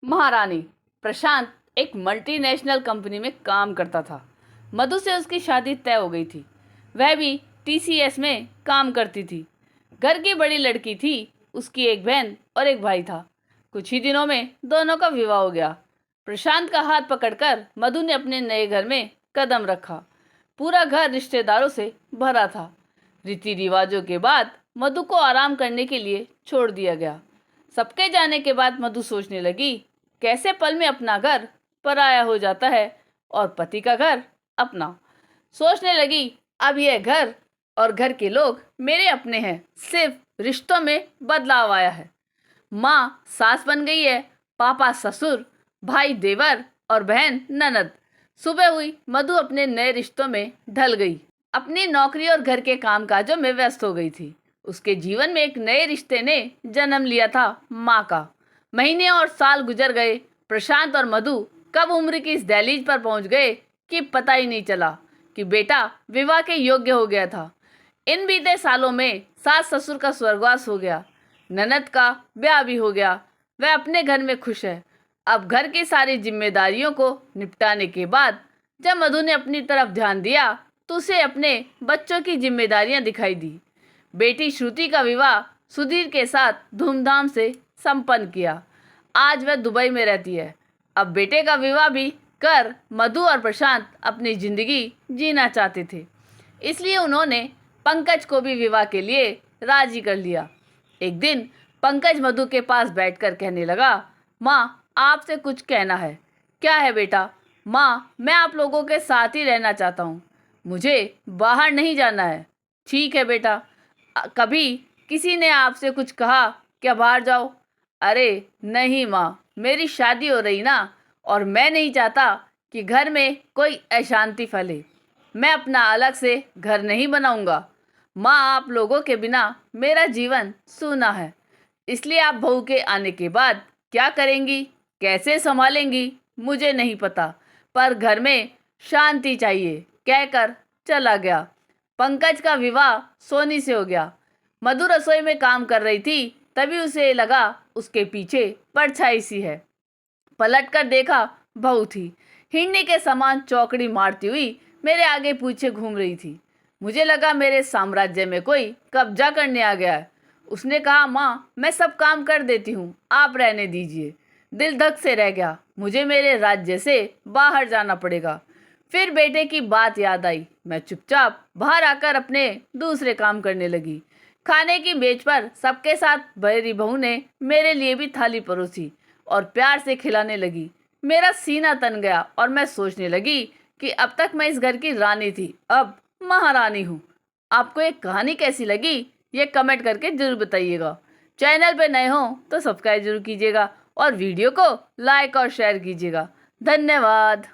महारानी। प्रशांत एक multinational company में काम करता था। मधु से उसकी शादी तय हो गई थी। वह भी टीसीएस में काम करती थी। घर की बड़ी लड़की थी। उसकी एक बहन और एक भाई था। कुछ ही दिनों में दोनों का विवाह हो गया। प्रशांत का हाथ पकड़कर मधु ने अपने नए घर में कदम रखा। पूरा घर रिश्तेदारों से भरा था। रीति रिवाजों के बाद मधु को आराम करने के लिए छोड़ दिया गया। सबके जाने के बाद मधु सोचने लगी, कैसे पल में अपना घर पराया हो जाता है और पति का घर अपना। सोचने लगी, अब यह घर और घर के लोग मेरे अपने हैं, सिर्फ रिश्तों में बदलाव आया है। माँ सास बन गई है, पापा ससुर, भाई देवर और बहन ननद। सुबह हुई, मधु अपने नए रिश्तों में ढल गई। अपनी नौकरी और घर के कामकाजों में व्यस्त हो गई थी। उसके जीवन में एक नए रिश्ते ने जन्म लिया था, माँ का। महीने और साल गुजर गए। प्रशांत और मधु कब उम्र की इस दहलीज पर पहुंच गए कि पता ही नहीं चला कि बेटा विवाह के योग्य हो गया था। इन बीते सालों में सास ससुर का स्वर्गवास हो गया। ननद का ब्याह भी हो गया। वह अपने घर में खुश है। अब घर की सारी जिम्मेदारियों को निपटाने के बाद जब मधु ने अपनी तरफ ध्यान दिया तो उसे अपने बच्चों की जिम्मेदारियां दिखाई दी। बेटी श्रुति का विवाह सुधीर के साथ धूमधाम से संपन्न किया। आज वह दुबई में रहती है। अब बेटे का विवाह भी कर मधु और प्रशांत अपनी जिंदगी जीना चाहते थे, इसलिए उन्होंने पंकज को भी विवाह के लिए राजी कर लिया। एक दिन पंकज मधु के पास बैठकर कहने लगा, माँ आपसे कुछ कहना है। क्या है बेटा? माँ मैं आप लोगों के साथ ही रहना चाहता हूँ, मुझे बाहर नहीं जाना है। ठीक है बेटा, कभी किसी ने आपसे कुछ कहा क्या बाहर जाओ? अरे नहीं माँ, मेरी शादी हो रही ना, और मैं नहीं चाहता कि घर में कोई अशांति फैले। मैं अपना अलग से घर नहीं बनाऊंगा। माँ आप लोगों के बिना मेरा जीवन सूना है, इसलिए आप बहू के आने के बाद क्या करेंगी, कैसे संभालेंगी मुझे नहीं पता, पर घर में शांति चाहिए, कहकर चला गया। पंकज का विवाह सोनी से हो गया। मधु रसोई में काम कर रही थी, तभी उसे लगा उसके पीछे परछाई सी है। पलट कर देखा, बहू थी। हिरनी के समान चौकड़ी मारती हुई मेरे आगे पीछे घूम रही थी। मुझे लगा मेरे साम्राज्य में कोई कब्जा करने आ गया है। उसने कहा, माँ मैं सब काम कर देती हूँ, आप रहने दीजिए। दिल धक से रह गया, मुझे मेरे राज्य से बाहर जाना पड़ेगा। फिर बेटे की बात याद आई। मैं चुपचाप बाहर आकर अपने दूसरे काम करने लगी। खाने की मेज पर सबके साथ मेरी बहू ने मेरे लिए भी थाली परोसी और प्यार से खिलाने लगी। मेरा सीना तन गया और मैं सोचने लगी कि अब तक मैं इस घर की रानी थी, अब महारानी हूँ। आपको एक कहानी कैसी लगी ये कमेंट करके जरूर बताइएगा। चैनल पर नए हो तो सब्सक्राइब जरूर कीजिएगा और वीडियो को लाइक और शेयर कीजिएगा। धन्यवाद।